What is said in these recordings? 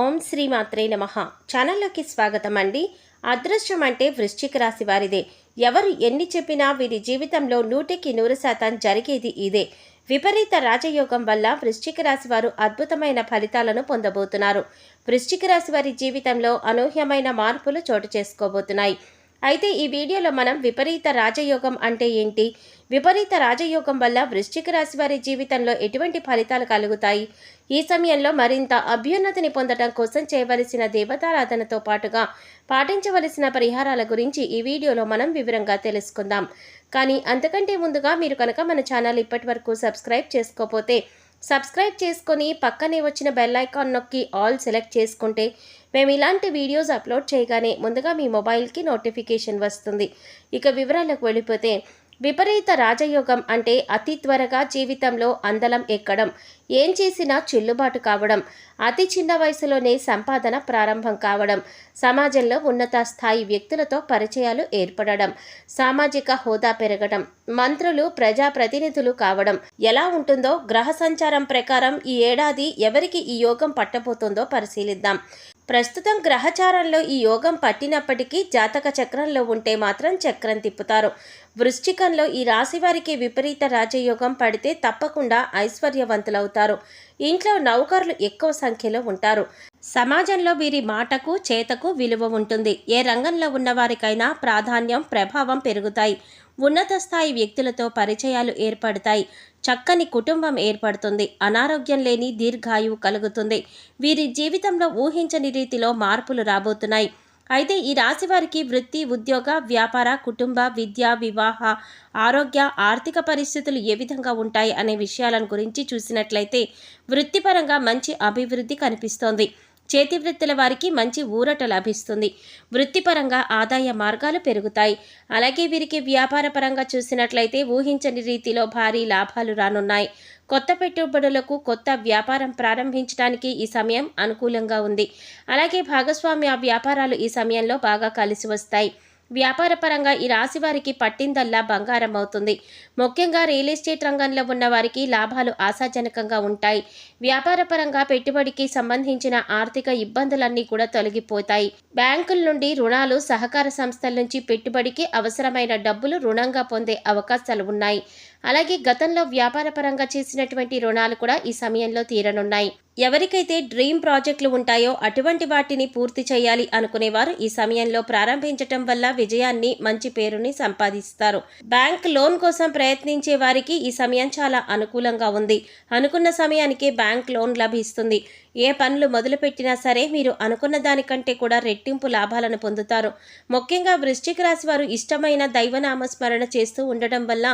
ఓం శ్రీ మాత్రే నమః. ఛానల్లోకి స్వాగతం అండి. అదృష్టం అంటే వృశ్చిక రాశి వారిదే. ఎవరు ఎన్ని చెప్పినా వీరి జీవితంలో 100% జరిగేది ఇదే. విపరీత రాజయోగం వల్ల వృశ్చిక రాశి వారు అద్భుతమైన ఫలితాలను పొందబోతున్నారు. వృశ్చిక రాశి వారి జీవితంలో అనూహ్యమైన మార్పులు చోటు చేసుకోబోతున్నాయి. అయితే ఈ వీడియోలో మనం విపరీత రాజయోగం అంటే ఏంటి, విపరీత రాజయోగం వల్ల వృశ్చిక రాశి వారి జీవితంలో ఎటువంటి ఫలితాలు కలుగుతాయి, ఈ సమయంలో మరింత అభ్యున్నతిని పొందడం కోసం చేయవలసిన దేవతారాధనతో పాటుగా పాటించవలసిన పరిహారాల గురించి ఈ వీడియోలో మనం వివరంగా తెలుసుకుందాం. కానీ అంతకంటే ముందుగా మీరు కనుక మన ఛానల్ ఇప్పటి వరకు సబ్స్క్రైబ్ చేసుకోకపోతే సబ్స్క్రైబ్ చేసుకొని పక్కనే వచ్చిన బెల్ ఐకాన్ నొక్కి ఆల్ సెలెక్ట్ చేసుకుంటే మేము ఇలాంటి వీడియోస్ అప్లోడ్ చేయగానే ముందుగా మీ మొబైల్కి నోటిఫికేషన్ వస్తుంది. ఇక వివరాలకు వెళ్ళిపోతే, విపరీత రాజయోగం అంటే అతి త్వరగా జీవితంలో అందలం ఎక్కడం, ఏం చేసినా చెల్లుబాటు కావడం, అతి చిన్న వయసులోనే సంపాదన ప్రారంభం కావడం, సమాజంలో ఉన్నత స్థాయి వ్యక్తులతో పరిచయాలు ఏర్పడడం, సామాజిక హోదా పెరగడం, మంత్రులు ప్రజాప్రతినిధులు కావడం. ఎలా ఉంటుందో గ్రహ సంచారం ప్రకారం ఈ ఏడాది ఎవరికి ఈ యోగం పట్టబోతుందో పరిశీలిద్దాం. ప్రస్తుతం గ్రహచారంలో ఈ యోగం పట్టినప్పటికీ జాతక చక్రంలో ఉంటే మాత్రం చక్రం తిప్పుతారు. వృశ్చికంలో ఈ రాశి వారికి విపరీత రాజయోగం పడితే తప్పకుండా ఐశ్వర్యవంతులవుతారు. ఇంట్లో నౌకర్లు ఎక్కువ సంఖ్యలో ఉంటారు. సమాజంలో వీరి మాటకు చేతకు విలువ ఉంటుంది. ఏ రంగంలో ఉన్నవారికైనా ప్రాధాన్యం ప్రభావం పెరుగుతాయి. ఉన్నత స్థాయి వ్యక్తులతో పరిచయాలు ఏర్పడతాయి. చక్కని కుటుంబం ఏర్పడుతుంది. అనారోగ్యం లేని దీర్ఘాయువు కలుగుతుంది. వీరి జీవితంలో ఊహించని రీతిలో మార్పులు రాబోతున్నాయి. అయితే ఈ రాశి వారికి వృత్తి, ఉద్యోగ, వ్యాపార, కుటుంబ, విద్య, వివాహ, ఆరోగ్య, ఆర్థిక పరిస్థితులు ఏ విధంగా ఉంటాయి అనే విషయాలను గురించి చూసినట్లయితే వృత్తిపరంగా మంచి అభివృద్ధి కనిపిస్తోంది. చేతి వృత్తుల వారికి మంచి ఊరట లభిస్తుంది. వృత్తిపరంగా ఆదాయ మార్గాలు పెరుగుతాయి. అలాగే వీరికి వ్యాపార పరంగా చూసినట్లయితే ఊహించని రీతిలో భారీ లాభాలు రానున్నాయి. కొత్త పెట్టుబడులకు, కొత్త వ్యాపారం ప్రారంభించడానికి ఈ సమయం అనుకూలంగా ఉంది. అలాగే భాగస్వామ్య వ్యాపారాలు ఈ సమయంలో బాగా కలిసి వస్తాయి. వ్యాపార పరంగా ఈ రాశి వారికి పట్టిందల్లా బంగారం అవుతుంది. ముఖ్యంగా రియల్ ఎస్టేట్ రంగంలో ఉన్న వారికి లాభాలు ఆశాజనకంగా ఉంటాయి. వ్యాపార పరంగా పెట్టుబడికి సంబంధించిన ఆర్థిక ఇబ్బందులన్నీ కూడా తొలగిపోతాయి. బ్యాంకుల నుండి రుణాలు, సహకార సంస్థల నుంచి పెట్టుబడికి అవసరమైన డబ్బులు రుణంగా పొందే అవకాశాలు ఉన్నాయి. అలాగే గతంలో వ్యాపార పరంగా చేసినటువంటి రుణాలు కూడా ఈ సమయంలో తీరనున్నాయి. ఎవరికైతే డ్రీమ్ ప్రాజెక్టులు ఉంటాయో అటువంటి వాటిని పూర్తి చేయాలి అనుకునేవారు ఈ సమయంలో ప్రారంభించటం వల్ల విజయాన్ని, మంచి పేరుని సంపాదిస్తారు. బ్యాంక్ లోన్ కోసం ప్రయత్నించే వారికి ఈ సమయం చాలా అనుకూలంగా ఉంది. అనుకున్న సమయానికే బ్యాంక్ లోన్ లభిస్తుంది. ఏ పనులు మొదలుపెట్టినా సరే మీరు అనుకున్న దానికంటే కూడా రెట్టింపు లాభాలను పొందుతారు. ముఖ్యంగా వృశ్చిక రాశి వారు ఇష్టమైన దైవనామ స్మరణ చేస్తూ ఉండటం వల్ల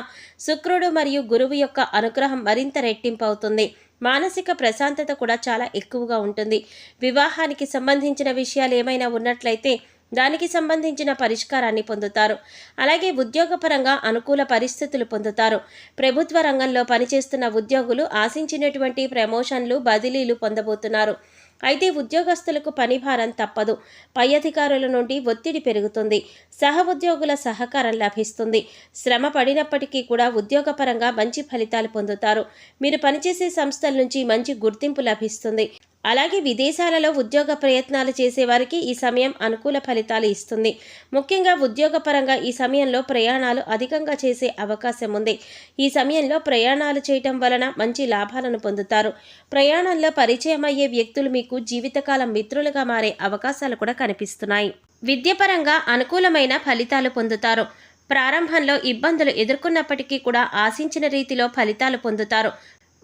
శుక్రుడు మరియు గురువు యొక్క అనుగ్రహం మరింత రెట్టింపు అవుతుంది. మానసిక ప్రశాంతత కూడా చాలా ఎక్కువగా ఉంటుంది. వివాహానికి సంబంధించిన విషయాలు ఏమైనా ఉన్నట్లయితే దానికి సంబంధించిన పరిష్కారాన్ని పొందుతారు. అలాగే ఉద్యోగపరంగా అనుకూల పరిస్థితులు పొందుతారు. ప్రభుత్వ రంగంలో పనిచేస్తున్న ఉద్యోగులు ఆశించినటువంటి ప్రమోషన్లు, బదిలీలు పొందబోతున్నారు. అయితే ఉద్యోగస్తులకు పనిభారం తప్పదు. పై అధికారుల నుండి ఒత్తిడి పెరుగుతుంది. సహ ఉద్యోగుల సహకారం లభిస్తుంది. శ్రమ పడినప్పటికీ కూడా ఉద్యోగపరంగా మంచి ఫలితాలు పొందుతారు. మీరు పనిచేసే సంస్థల నుంచి మంచి గుర్తింపు లభిస్తుంది. అలాగే విదేశాలలో ఉద్యోగ ప్రయత్నాలు చేసేవారికి ఈ సమయం అనుకూల ఫలితాలు ఇస్తుంది. ముఖ్యంగా ఉద్యోగపరంగా ఈ సమయంలో ప్రయాణాలు అధికంగా చేసే అవకాశం ఉంది. ఈ సమయంలో ప్రయాణాలు చేయటం వలన మంచి లాభాలను పొందుతారు. ప్రయాణంలో పరిచయం అయ్యే వ్యక్తులు మీకు జీవితకాలం మిత్రులుగా మారే అవకాశాలు కూడా కనిపిస్తున్నాయి. విద్యపరంగా అనుకూలమైన ఫలితాలు పొందుతారు. ప్రారంభంలో ఇబ్బందులు ఎదుర్కొన్నప్పటికీ కూడా ఆశించిన రీతిలో ఫలితాలు పొందుతారు.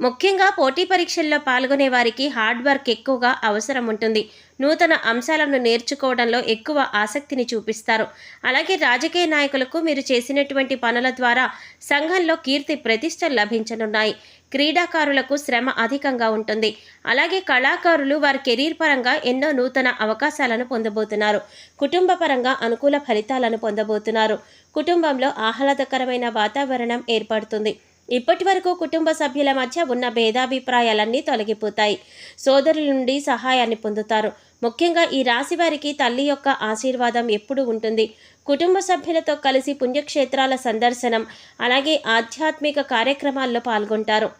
ముఖ్యంగా పోటీ పరీక్షల్లో పాల్గొనే వారికి హార్డ్ వర్క్ ఎక్కువగా అవసరం ఉంటుంది. నూతన అంశాలను నేర్చుకోవడంలో ఎక్కువ ఆసక్తిని చూపిస్తారు. అలాగే రాజకీయ నాయకులకు మీరు చేసినటువంటి పనుల ద్వారా సంఘంలో కీర్తి ప్రతిష్టలు లభించనున్నాయి. క్రీడాకారులకు శ్రమ అధికంగా ఉంటుంది. అలాగే కళాకారులు వారి కెరీర్ పరంగా ఎన్నో నూతన అవకాశాలను పొందబోతున్నారు. కుటుంబ పరంగా అనుకూల ఫలితాలను పొందబోతున్నారు. కుటుంబంలో ఆహ్లాదకరమైన వాతావరణం ఏర్పడుతుంది. ఇప్పటి వరకు కుటుంబ సభ్యుల మధ్య ఉన్న భేదాభిప్రాయాలన్నీ తొలగిపోతాయి. సోదరుల నుండి సహాయాన్ని పొందుతారు. ముఖ్యంగా ఈ రాశి వారికి తల్లి యొక్క ఆశీర్వాదం ఎప్పుడూ ఉంటుంది. కుటుంబ సభ్యులతో కలిసి పుణ్యక్షేత్రాల సందర్శనం, అలాగే ఆధ్యాత్మిక కార్యక్రమాల్లో పాల్గొంటారు.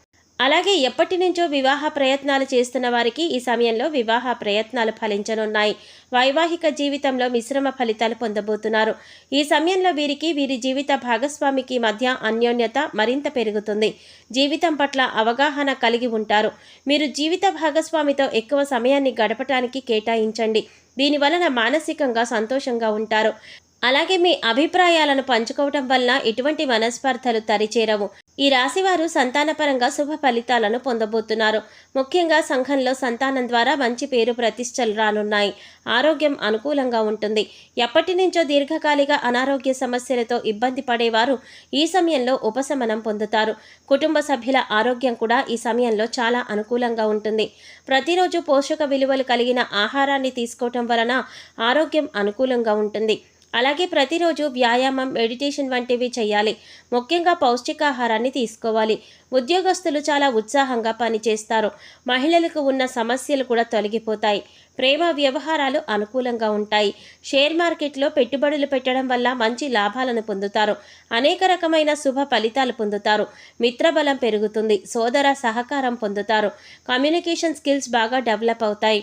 అలాగే ఎప్పటి నుంచో వివాహ ప్రయత్నాలు చేస్తున్న వారికి ఈ సమయంలో వివాహ ప్రయత్నాలు ఫలించనున్నాయి. వైవాహిక జీవితంలో మిశ్రమ ఫలితాలు పొందబోతున్నారు. ఈ సమయంలో వీరికి వీరి జీవిత భాగస్వామికి మధ్య అన్యోన్యత మరింత పెరుగుతుంది. జీవితం పట్ల అవగాహన కలిగి ఉంటారు. మీరు జీవిత భాగస్వామితో ఎక్కువ సమయాన్ని గడపటానికి కేటాయించండి. దీనివలన మానసికంగా సంతోషంగా ఉంటారు. అలాగే మీ అభిప్రాయాలను పంచుకోవటం వల్ల ఎటువంటి మనస్పర్ధలు తరిచేరవు. ఈ రాశివారు సంతానపరంగా శుభ ఫలితాలను పొందబోతున్నారు. ముఖ్యంగా సంఘంలో సంతానం ద్వారా మంచి పేరు ప్రతిష్టలు రానున్నాయి. ఆరోగ్యం అనుకూలంగా ఉంటుంది. ఎప్పటి నుంచో దీర్ఘకాలిక అనారోగ్య సమస్యలతో ఇబ్బంది పడేవారు ఈ సమయంలో ఉపశమనం పొందుతారు. కుటుంబ సభ్యుల ఆరోగ్యం కూడా ఈ సమయంలో చాలా అనుకూలంగా ఉంటుంది. ప్రతిరోజు పోషక విలువలు కలిగిన ఆహారాన్ని తీసుకోవటం వలన ఆరోగ్యం అనుకూలంగా ఉంటుంది. అలాగే ప్రతిరోజు వ్యాయామం, మెడిటేషన్ వంటివి చేయాలి. ముఖ్యంగా పౌష్టికాహారాన్ని తీసుకోవాలి. ఉద్యోగస్తులు చాలా ఉత్సాహంగా పనిచేస్తారు. మహిళలకు ఉన్న సమస్యలు కూడా తొలగిపోతాయి. ప్రేమ వ్యవహారాలు అనుకూలంగా ఉంటాయి. షేర్ మార్కెట్లో పెట్టుబడులు పెట్టడం వల్ల మంచి లాభాలను పొందుతారు. అనేక రకమైన శుభ ఫలితాలు పొందుతారు. మిత్రబలం పెరుగుతుంది. సోదర సహకారం పొందుతారు. కమ్యూనికేషన్ స్కిల్స్ బాగా డెవలప్ అవుతాయి.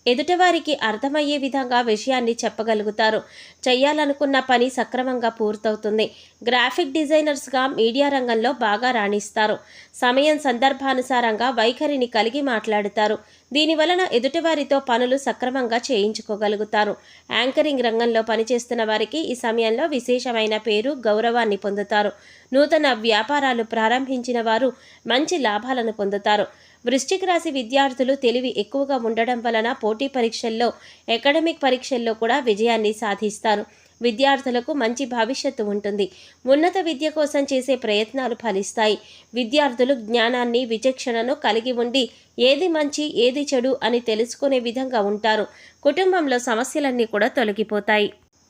ఎదుటివారికి అర్థమయ్యే విధంగా విషయాన్ని చెప్పగలుగుతారు. చేయాలనుకున్న పని సక్రమంగా పూర్తవుతుంది. గ్రాఫిక్ డిజైనర్స్గా మీడియా రంగంలో బాగా రాణిస్తారు. సమయం సందర్భానుసారంగా వైఖరిని కలిగి మాట్లాడుతారు. దీనివలన ఎదుటివారితో పనులు సక్రమంగా చేయించుకోగలుగుతారు. యాంకరింగ్ రంగంలో పనిచేస్తున్న వారికి ఈ సమయంలో విశేషమైన పేరు, గౌరవాన్ని పొందుతారు. నూతన వ్యాపారాలు ప్రారంభించిన వారు మంచి లాభాలను పొందుతారు. వృశ్చిక రాశి విద్యార్థులు తెలివి ఎక్కువగా ఉండడం వలన పోటీ పరీక్షల్లో, అకాడమిక్ పరీక్షల్లో కూడా విజయాన్ని సాధిస్తారు. విద్యార్థులకు మంచి భవిష్యత్తు ఉంటుంది. ఉన్నత విద్య కోసం చేసే ప్రయత్నాలు ఫలిస్తాయి. విద్యార్థులు జ్ఞానాన్ని, విచక్షణను కలిగి ఉండి ఏది మంచి, ఏది చెడు అని తెలుసుకునే విధంగా ఉంటారు. కుటుంబంలో సమస్యలన్నీ కూడా తొలగిపోతాయి.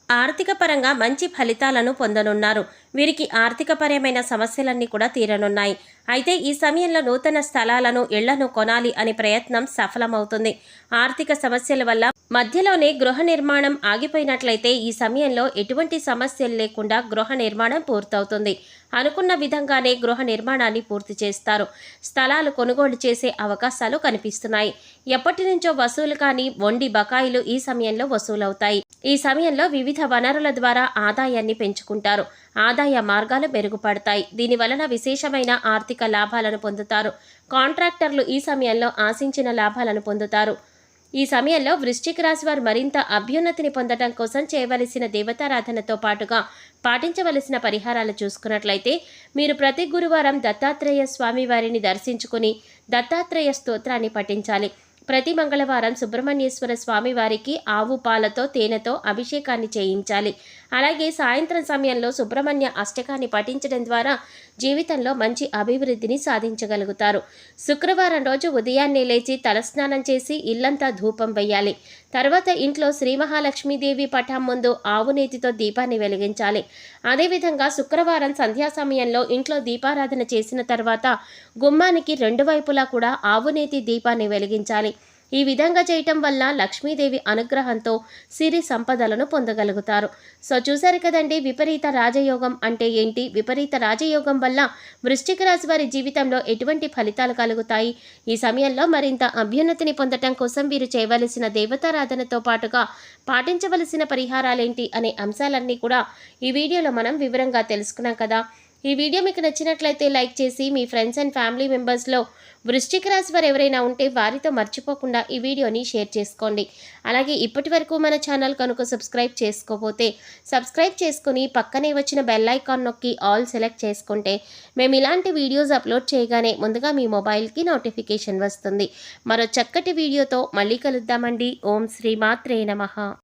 ఆర్థిక పరంగా మంచి ఫలితాలను పొందనున్నారు. వీరికి ఆర్థికపరమైన సమస్యలన్నీ కూడా తీరనున్నాయి. అయితే ఈ సమయంలో నూతన స్థలాలను, ఇళ్లను కొనాలి అనే ప్రయత్నం సఫలమవుతుంది. ఆర్థిక సమస్యల వల్ల మధ్యలోనే గృహ నిర్మాణం ఆగిపోయినట్లయితే ఈ సమయంలో ఎటువంటి సమస్యలు లేకుండా గృహ నిర్మాణం పూర్తవుతుంది. అనుకున్న విధంగానే గృహ నిర్మాణాన్ని పూర్తి చేస్తారు. స్థలాలు కొనుగోలు చేసే అవకాశాలు కనిపిస్తున్నాయి. ఎప్పటి నుంచో వసూలు కాని మొండి బకాయిలు ఈ సమయంలో వసూలవుతాయి. ఈ సమయంలో వివిధ వనరుల ద్వారా ఆదాయాన్ని పెంచుకుంటారు. ఆదాయ మార్గాలు మెరుగుపడతాయి. దీనివలన విశేషమైన ఆర్థిక లాభాలను పొందుతారు. కాంట్రాక్టర్లు ఈ సమయంలో ఆశించిన లాభాలను పొందుతారు. ఈ సమయంలో వృశ్చిక రాశి వారు మరింత అభ్యున్నతిని పొందడం కోసం చేయవలసిన దేవతారాధనతో పాటుగా పాటించవలసిన పరిహారాలు చూసుకున్నట్లయితే మీరు ప్రతి గురువారం దత్తాత్రేయ స్వామి వారిని దర్శించుకుని దత్తాత్రేయ స్తోత్రాన్ని పఠించాలి. ప్రతి మంగళవారం సుబ్రహ్మణ్యేశ్వర స్వామి వారికి ఆవు పాలతో, తేనెతో అభిషేకాన్ని చేయించాలి. అలాగే సాయంత్రం సమయంలో సుబ్రహ్మణ్య అష్టకాన్ని పఠించడం ద్వారా జీవితంలో మంచి అభివృద్ధిని సాధించగలుగుతారు. శుక్రవారం రోజు ఉదయాన్నే లేచి తలస్నానం చేసి ఇల్లంతా ధూపం వేయాలి. తర్వాత ఇంట్లో శ్రీ మహాలక్ష్మీదేవి పటం ముందు ఆవు నేతితో దీపాన్ని వెలిగించాలి. అదేవిధంగా శుక్రవారం సంధ్యా సమయంలో ఇంట్లో దీపారాధన చేసిన తర్వాత గుమ్మానికి రెండు వైపులా కూడా ఆవు నేతి దీపాన్ని వెలిగించాలి. ఈ విధంగా చేయటం వల్ల లక్ష్మీదేవి అనుగ్రహంతో సిరి సంపదలను పొందగలుగుతారు. సో చూశారు కదండి, విపరీత రాజయోగం అంటే ఏంటి, విపరీత రాజయోగం వల్ల వృశ్చిక రాశి వారి జీవితంలో ఎటువంటి ఫలితాలు కలుగుతాయి, ఈ సమయంలో మరింత అభ్యున్నతిని పొందటం కోసం వీరు చేయవలసిన దేవతారాధనతో పాటుగా పాటించవలసిన పరిహారాలేంటి అనే అంశాలన్నీ కూడా ఈ వీడియోలో మనం వివరంగా తెలుసుకున్నాం కదా. ఈ వీడియో మీకు నచ్చినట్లయితే లైక్ చేసి మీ ఫ్రెండ్స్ అండ్ ఫ్యామిలీ మెంబర్స్లో వృశ్చిక రాశి వారు ఎవరైనా ఉంటే వారితో మర్చిపోకుండా ఈ వీడియోని షేర్ చేసుకోండి. అలాగే ఇప్పటి వరకు మన ఛానల్ కనుక సబ్స్క్రైబ్ చేసుకోకపోతే సబ్స్క్రైబ్ చేసుకుని పక్కనే వచ్చిన బెల్ ఐకాన్ నొక్కి ఆల్ సెలెక్ట్ చేసుకుంటే మేము ఇలాంటి వీడియోస్ అప్లోడ్ చేయగానే ముందుగా మీ మొబైల్కి నోటిఫికేషన్ వస్తుంది. మరో చక్కటి వీడియోతో మళ్ళీ కలుద్దామండి. ఓం శ్రీ మాత్రే నమః.